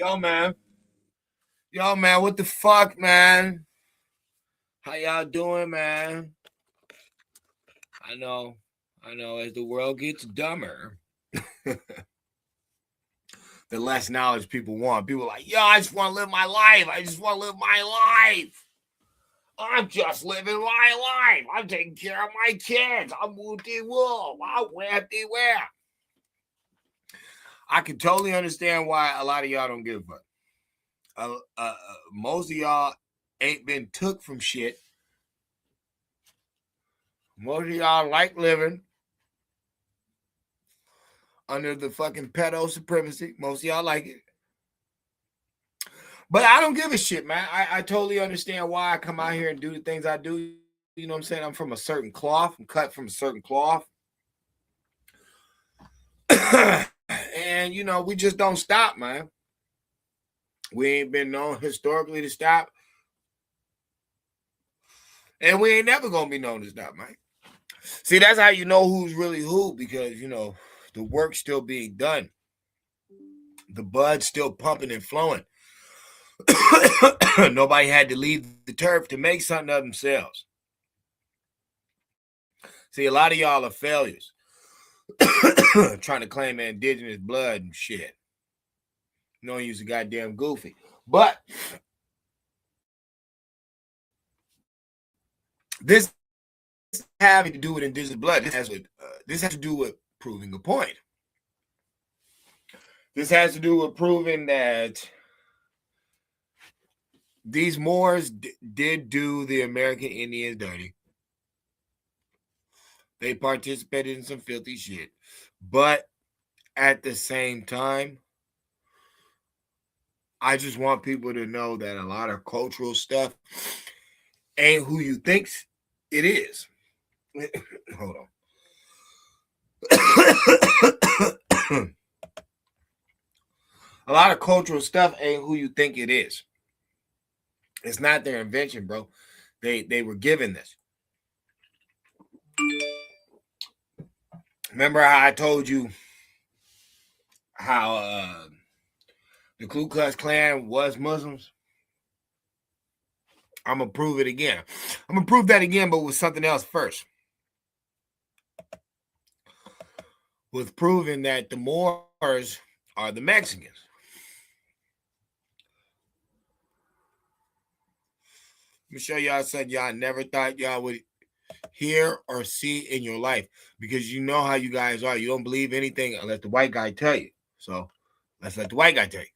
Yo, man. Yo, man, what the fuck, man? How y'all doing, man? I know. I know. As the world gets dumber, the less knowledge people want. People are like, yo, I just want to live my life. I just want to live my life. I'm just living my life. I'm taking care of my kids. I'm woo-dee-woo. I'm where. I can totally understand why a lot of y'all don't give a fuck. Most of y'all ain't been took from shit. Most of y'all like living under the fucking pedo supremacy. Most of y'all like it. But I don't give a shit, man. I totally understand why I come out here and do the things I do. You know what I'm saying? I'm from a certain cloth. I'm cut from a certain cloth. And, we just don't stop, man. We ain't been known historically to stop. And we ain't never going to be known to stop, man. See, that's how you know who's really who, because, the work's still being done. The bud's still pumping and flowing. Nobody had to leave the turf to make something of themselves. See, a lot of y'all are failures. Trying to claim indigenous blood and shit. No use a goddamn goofy. But this having to do with indigenous blood. This has to do with proving a point. This has to do with proving that these Moors did do the American Indians dirty. They participated in some filthy shit. But at the same time, I just want people to know that a lot of cultural stuff ain't who you think it is. Hold on. A lot of cultural stuff ain't who you think it is. It's not their invention, bro. They were given this. Remember how I told you how the Ku Klux Klan was Muslims? I'm going to prove it again. I'm going to prove that again, but with something else first. With proving that the Moors are the Mexicans. Let me show y'all something y'all never thought y'all would hear or see in your life, because you know how you guys are. You don't believe anything unless the white guy tell you. So let's let the white guy tell you.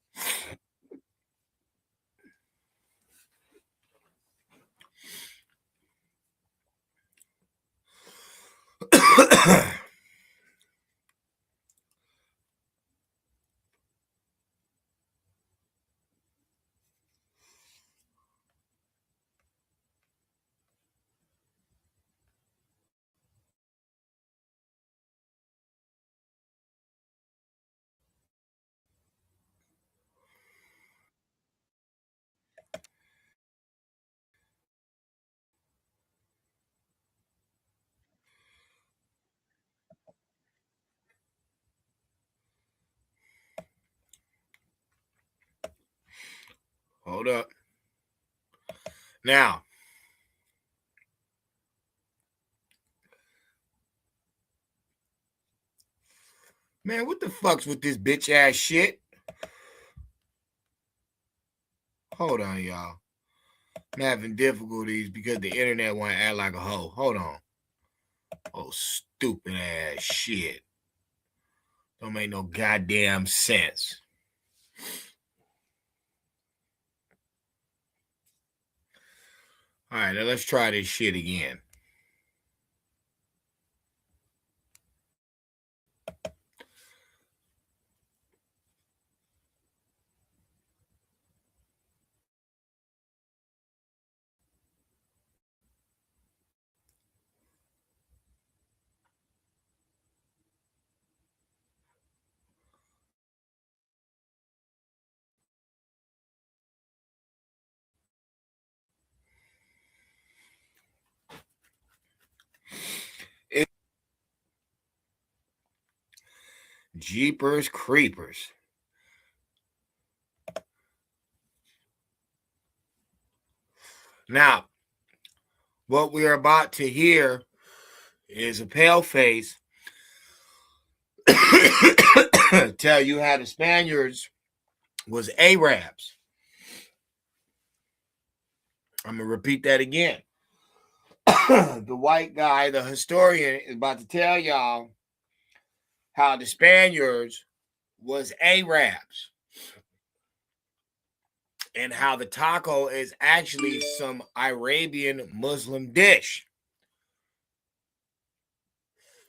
Hold up. Now, man, what the fuck's with this bitch ass shit? Hold on, y'all. I'm having difficulties because the internet want to act like a hoe. Hold on. Oh, stupid ass shit. Don't make no goddamn sense. All right, now let's try this shit again. Jeepers creepers. Now, what we are about to hear is a pale face tell you how the Spaniards was Arabs. I'm going to repeat that again. The white guy, the historian, is about to tell y'all how the Spaniards was Arabs and how the taco is actually some Arabian Muslim dish.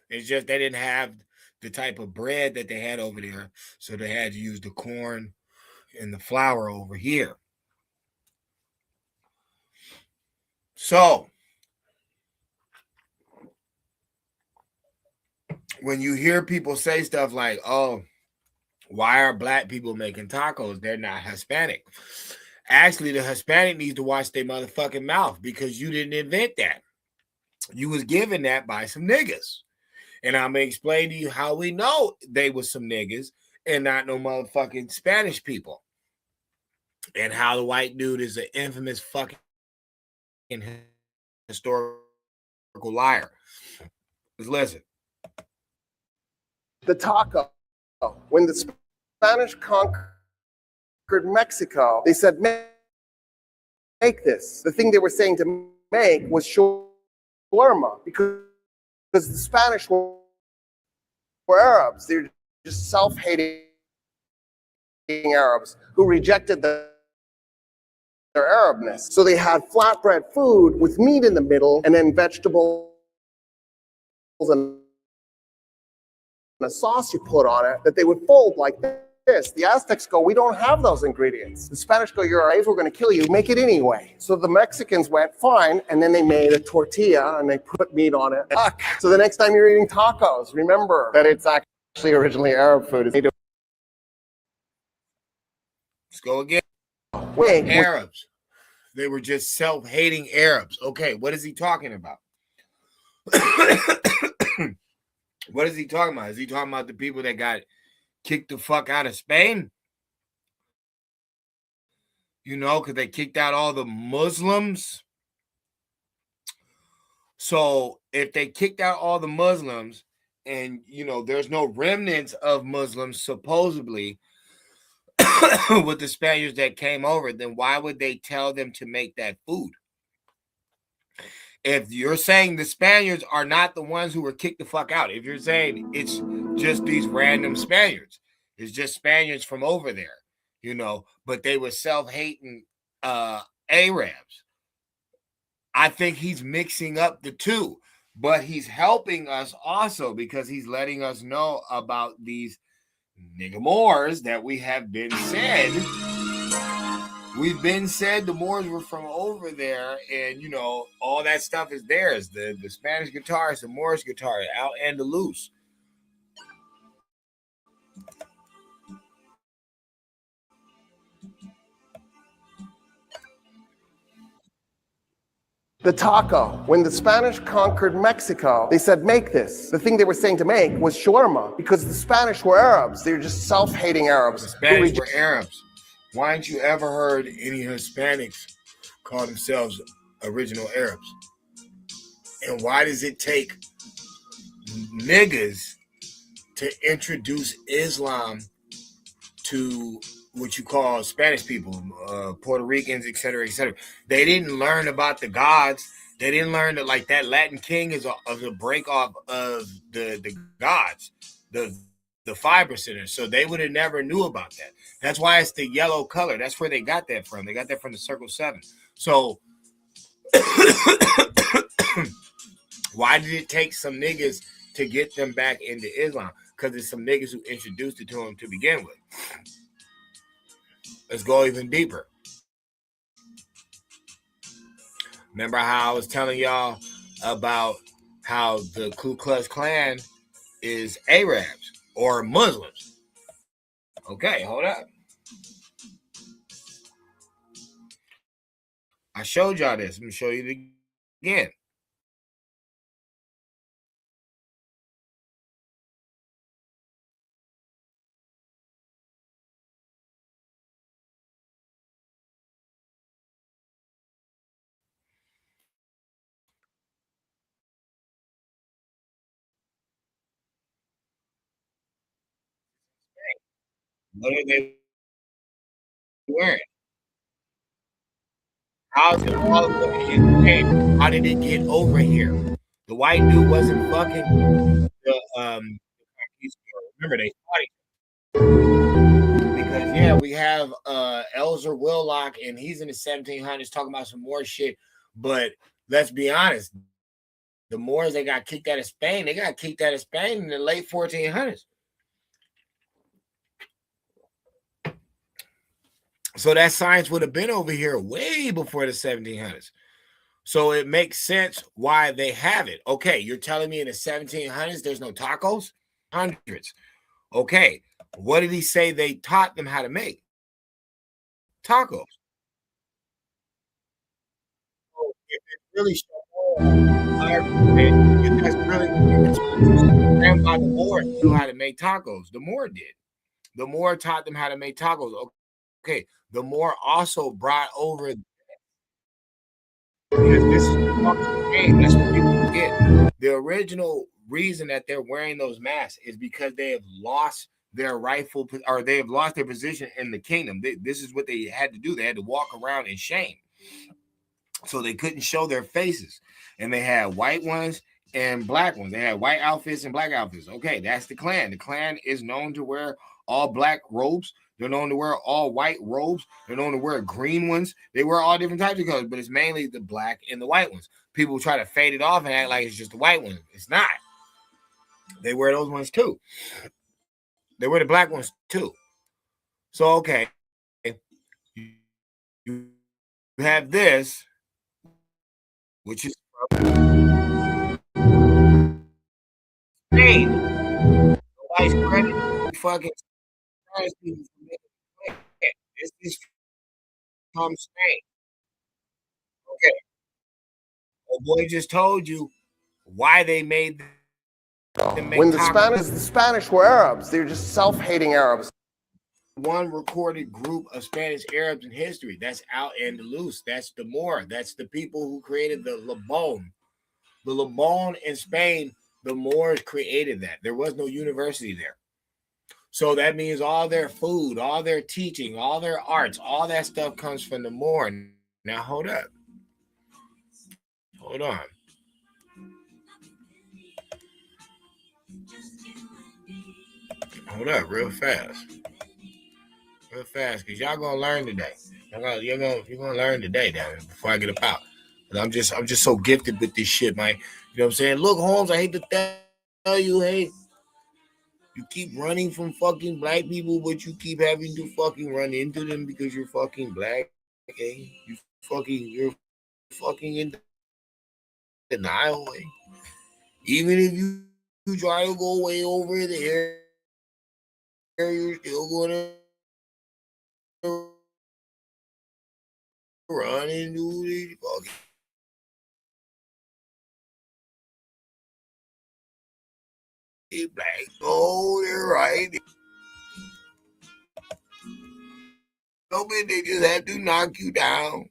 It's just they didn't have the type of bread that they had over there, so they had to use the corn and the flour over here. So, when you hear people say stuff like, oh, why are black people making tacos? They're not Hispanic. Actually, the Hispanic needs to watch their motherfucking mouth because you didn't invent that. You was given that by some niggas. And I'm going to explain to you how we know they was some niggas and not no motherfucking Spanish people. And how the white dude is an infamous fucking historical liar. Let's listen. The taco. When the Spanish conquered Mexico, they said, make this. The thing they were saying to make was shawarma, because the Spanish were Arabs. They're just self-hating Arabs who rejected their Arabness. So they had flatbread food with meat in the middle and then vegetables and a sauce you put on it that they would fold like this. The Aztecs go, we don't have those ingredients. The Spanish go, you're right, we're going to kill you. Make it anyway. So the Mexicans went, fine, and then they made a tortilla and they put meat on it. So the next time you're eating tacos, remember that it's actually originally Arab food. Let's go again. Wait, Arabs. They were just self-hating Arabs. Okay, what is he talking about? What is he talking about? Is he talking about the people that got kicked the fuck out of Spain? You know, because they kicked out all the Muslims. So if they kicked out all the Muslims and, you know, there's no remnants of Muslims supposedly with the Spaniards that came over, then why would they tell them to make that food? If you're saying the Spaniards are not the ones who were kicked the fuck out, if you're saying it's just these random Spaniards, it's just Spaniards from over there, you know, but they were self-hating Arabs. I think he's mixing up the two, but he's helping us also because he's letting us know about these nigga Moors that we have been said. We've been said the Moors were from over there, and you know all that stuff is theirs. The Spanish guitarist, the Moorish guitarist, Al Andalus. the taco. When the Spanish conquered Mexico, they said, make this. The thing they were saying to make was shawarma, because the Spanish were Arabs. They're just self-hating Arabs. The Spanish were Arabs. Why ain't you ever heard any Hispanics call themselves original Arabs? And why does it take niggas to introduce Islam to what you call Spanish people, Puerto Ricans, etc., etc.? They didn't learn about the gods. They didn't learn that like that Latin king is a break off of the gods, the 5%ers. So they would have never knew about that. That's why it's the yellow color. That's where they got that from. They got that from the Circle 7. So why did it take some niggas to get them back into Islam? Because it's some niggas who introduced it to them to begin with. Let's go even deeper. Remember how I was telling y'all about how the Ku Klux Klan is Arabs or Muslims? Okay, hold up. I showed y'all this. I'm going to show you it again. What are they wearing? How's it all the way in Spain? How did it get over here? The white dude wasn't fucking the remember they fought because yeah, we have Elzer Willock and he's in the 1700s talking about some more shit. But let's be honest, the Moors they got kicked out of Spain. They got kicked out of Spain in the late 1400s. So that science would have been over here way before the 1700s. So it makes sense why they have it. Okay, you're telling me in the 1700s there's no tacos? Hundreds. Okay, what did he say they taught them how to make? Tacos. So if it's really if that's really Grandpa the Moor knew how to make tacos. The Moor did. The Moor taught them how to make tacos. Okay, the Moor also brought over because this is the fucking game. That's what people forget. The original reason that they're wearing those masks is because they have lost their rightful or they have lost their position in the kingdom. This is what they had to do. They had to walk around in shame. So they couldn't show their faces. And they had white ones and black ones. They had white outfits and black outfits. Okay, that's the clan. The clan is known to wear all black robes. They're known to wear all white robes. They're known to wear green ones. They wear all different types of colors, but it's mainly the black and the white ones. People try to fade it off and act like it's just the white one. It's not. They wear those ones too. They wear the black ones too. So, okay, you have this, which is Spain. Nobody's credit fucking Spanish people for making it. This is from Spain. Okay. Oh boy just told you why they made them make When tacos. the Spanish were Arabs, they were just self-hating Arabs. One recorded group of Spanish Arabs in history. That's Al Andalus. That's the Moor. That's the people who created the Lebon. The Lebon in Spain, the Moors created that. There was no university there. So that means all their food, all their teaching, all their arts, all that stuff comes from the Moor. Now hold up. Hold on. Hold up real fast. Real fast, because y'all gonna learn today. You're gonna learn today, damn it, before I get up out. I'm just so gifted with this shit, man. You know what I'm saying? Look, Holmes, I hate to tell you, hey, you keep running from fucking black people, but you keep having to fucking run into them because you're fucking black. Okay? You're fucking in denial. Eh? Even if you try to go way over there, you're still gonna run into these fucking black. Oh, they're right. They just have to knock you down.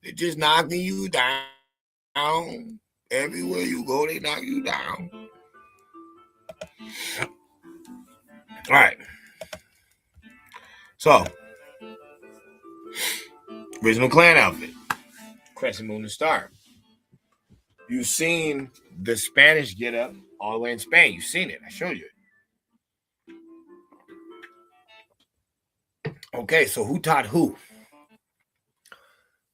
They're just knocking you down. Everywhere you go, they knock you down. All right. So, original clan outfit, crescent moon and star. You've seen the Spanish get up all the way in Spain. You've seen it. I showed you it. Okay, so who taught who?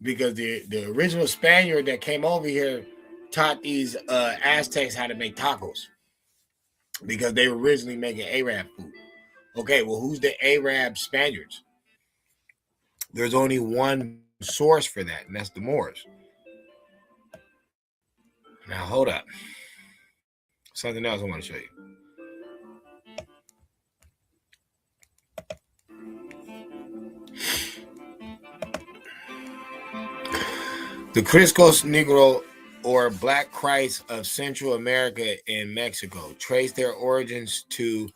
Because the original Spaniard that came over here taught these Aztecs how to make tacos because they were originally making Arab food. Okay, well, who's the Arab Spaniards? There's only one source for that, and that's the Moors. Now, hold up. Something else I want to show you. The Criscos Negro or Black Christ of Central America and Mexico trace their origins to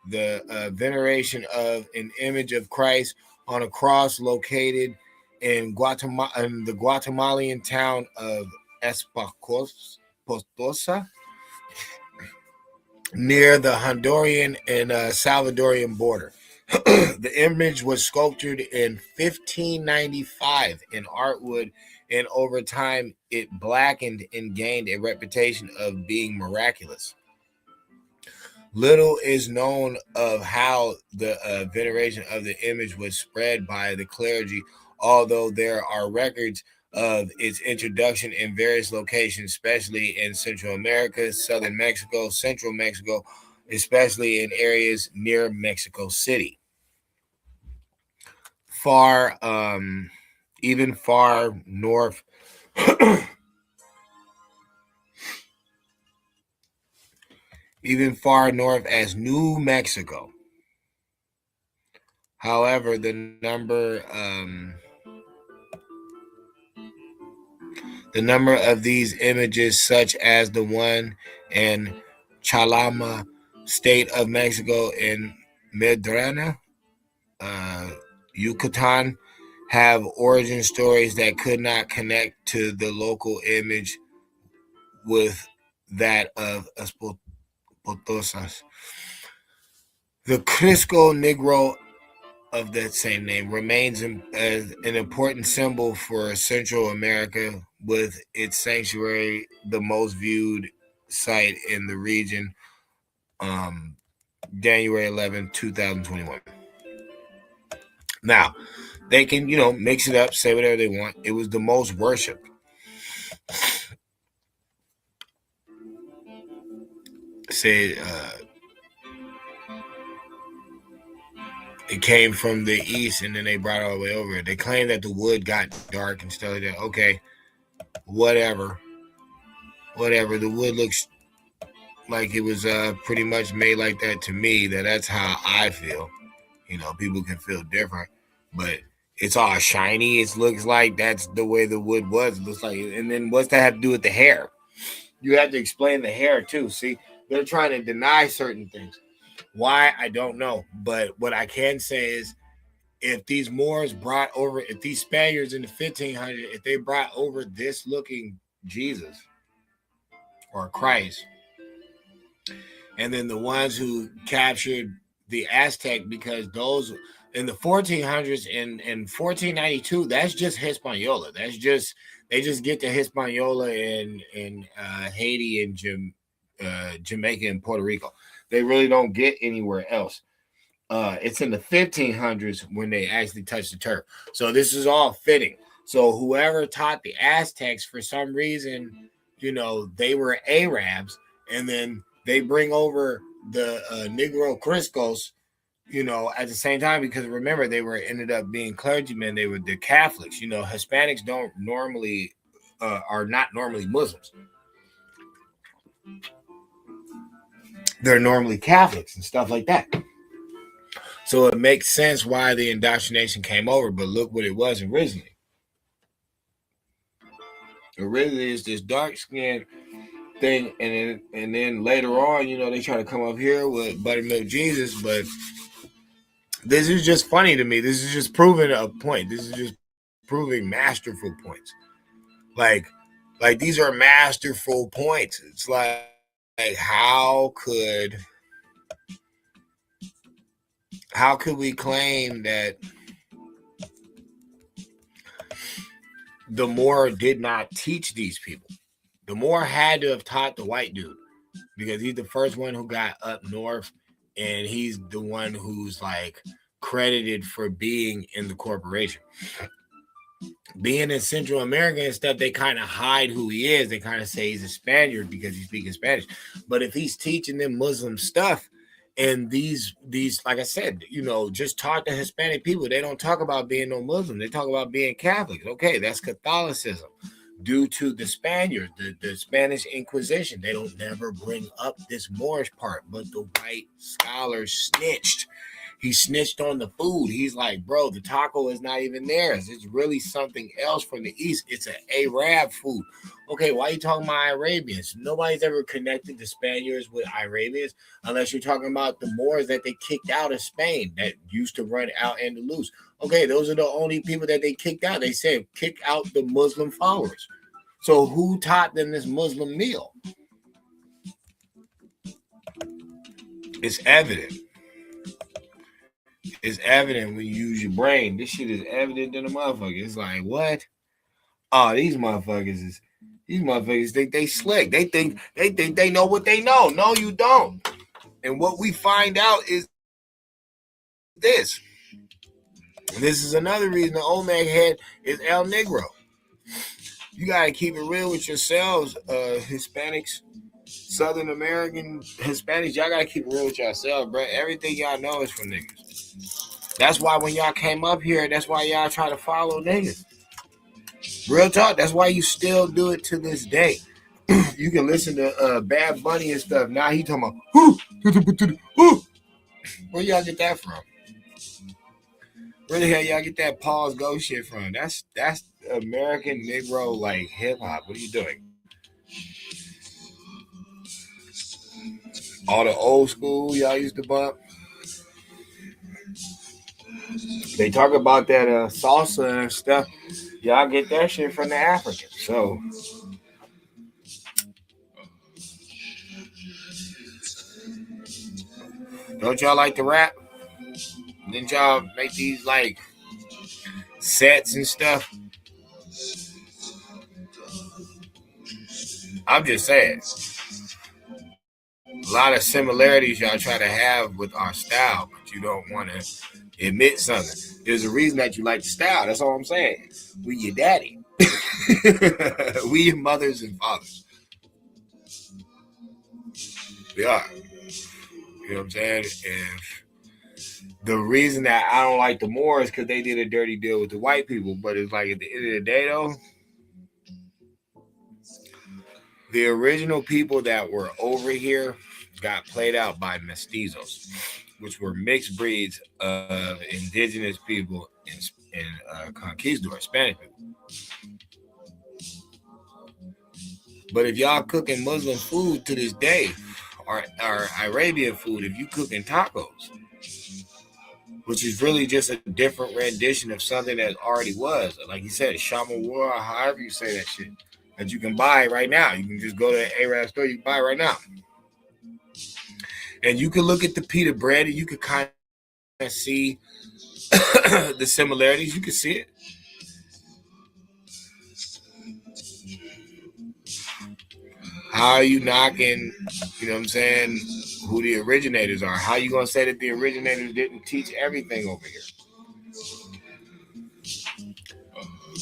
the veneration of an image of Christ on a cross located in the Guatemalan town of Esposa, near the Honduran and Salvadorian border. The image was sculptured in 1595 in artwood, and over time it blackened and gained a reputation of being miraculous. Little is known of how the veneration of the image was spread by the clergy, although there are records of its introduction in various locations, especially in Central America, southern Mexico, central Mexico, especially in areas near Mexico City. Far, even far north, even far north as New Mexico. However, the number of these images, such as the one in Chalama, state of Mexico, in Medrana, uh, Yucatan, have origin stories that could not connect to the local image with that of Potosas. The Crisco Negro of that same name remains as an important symbol for Central America, with its sanctuary the most viewed site in the region. Um, January 11th, 2021. Now they can mix it up, say whatever they want. It was the most worshipped. Say it came from the east and then they brought it all the way over. They claim that the wood got dark and stuff like that. Okay, whatever. Whatever. The wood looks like it was pretty much made like that to me. That's how I feel. People can feel different, but it's all shiny. It looks like that's the way the wood was. It looks like, and then what's that have to do with the hair? You have to explain the hair too. See, they're trying to deny certain things. Why, I don't know. But what I can say is, if these Moors brought over, if these Spaniards in the 1500s, if they brought over this looking Jesus or Christ, and then the ones who captured the Aztec, because those in the 1400s and 1492, that's just Hispaniola. That's just, they just get to Hispaniola in Haiti and Jamaica and Puerto Rico. They really don't get anywhere else. It's in the 1500s when they actually touch the turf. So this is all fitting. So whoever taught the Aztecs, for some reason, they were Arabs, and then they bring over the Negro Criscos, at the same time, because remember, they were ended up being clergymen. They were the Catholics. Hispanics don't normally are not normally Muslims. They're normally Catholics and stuff like that. So it makes sense why the indoctrination came over, but look what it was originally. Originally, it's this dark skinned thing, and then later on, they try to come up here with buttermilk Jesus, but this is just funny to me. This is just proving a point. This is just proving masterful points. Like, these are masterful points. It's like how could we claim that the Moor did not teach these people? The Moor had to have taught the white dude, because he's the first one who got up north, and he's the one who's like credited for being in the corporation. Being in Central America and stuff, they kind of hide who he is. They kind of say he's a Spaniard because he's speaking Spanish. But if he's teaching them Muslim stuff, and these like I said, just talk to Hispanic people, they don't talk about being no Muslim. They talk about being Catholics. Okay, that's Catholicism. Due to the Spaniards, the Spanish Inquisition, they don't never bring up this Moorish part, but the white scholars snitched. He snitched on the food. He's like, bro, the taco is not even theirs. It's really something else from the East. It's an Arab food. Okay, why are you talking about Arabians? Nobody's ever connected the Spaniards with Arabians unless you're talking about the Moors that they kicked out of Spain that used to run out Andalus. Okay, those are the only people that they kicked out. They said kick out the Muslim followers. So who taught them this Muslim meal? It's evident. It's evident when you use your brain. This shit is evident in a motherfucker. It's like, what? Oh, these motherfuckers think they slick. They think they know what they know. No, you don't. And what we find out is this. And this is another reason the Omeg head is El Negro. You gotta keep it real with yourselves, Hispanics, Southern American Hispanics. Y'all gotta keep it real with yourselves, bro. Everything y'all know is from niggas. That's why when y'all came up here, that's why y'all try to follow niggas. Real talk. That's why you still do it to this day. You can listen to Bad Bunny and stuff. Now he talking about, where y'all get that from? Where the hell y'all get that pause go shit from? That's American Negro like hip hop. What are you doing? All the old school y'all used to bump. They talk about that salsa and stuff. Y'all get that shit from the Africans. So don't y'all like to rap? Didn't y'all make these like sets and stuff? I'm just saying. A lot of similarities y'all try to have with our style, but you don't want to admit something. There's a reason that you like the style. That's all I'm saying. We your daddy. We your mothers and fathers. We are. You know what I'm saying? And the reason that I don't like the Moors is because they did a dirty deal with the white people. But it's like at the end of the day, though, the original people that were over here got played out by mestizos, which were mixed breeds of indigenous people and conquistadors, Spanish people. But if y'all cooking Muslim food to this day, or Arabian food, if you cooking tacos, which is really just a different rendition of something that already was, like you said, shamawar, however you say that shit, that you can buy right now. You can just go to an Arab store, you can buy right now. And you can look at the pita bread and you can kind of see the similarities. You can see it. How are you knocking, you know what I'm saying, who the originators are? How are you going to say that the originators didn't teach everything over here?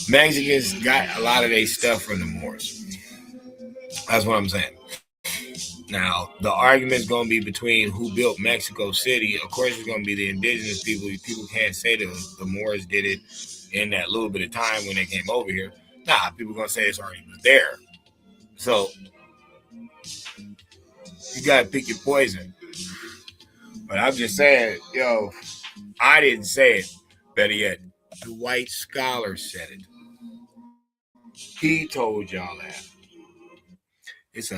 Mexicans got a lot of their stuff from the Moors. That's what I'm saying. Now, the argument's going to be between who built Mexico City. Of course, it's going to be the indigenous people. People can't say the Moors did it in that little bit of time when they came over here. Nah, people are going to say it's already there. So, you got to pick your poison. But I'm just saying, yo, I didn't say it. Better yet, the white scholar said it. He told y'all that. It's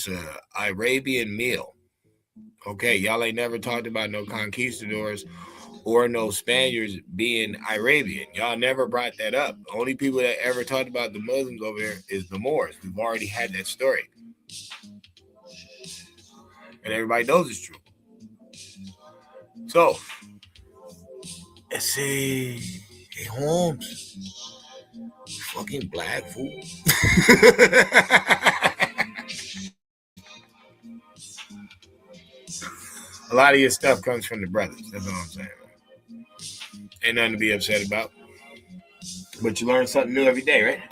a Arabian meal. Okay, y'all ain't never talked about no conquistadors or no Spaniards being Arabian. Y'all never brought that up. The only people that ever talked about the Muslims over here is the Moors. We've already had that story. And everybody knows it's true. So, hey, Holmes, fucking black fool. A lot of your stuff comes from the brothers. That's all I'm saying. Ain't nothing to be upset about. But you learn something new every day, right?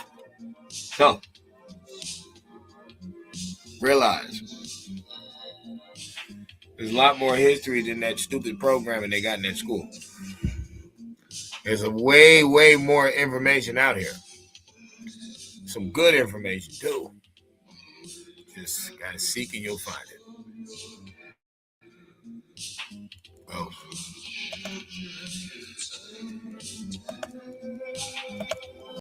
So, realize there's a lot more history than that stupid programming they got in that school. There's a way more information out here. Some good information, too. Just gotta seek and you'll find it. Oh.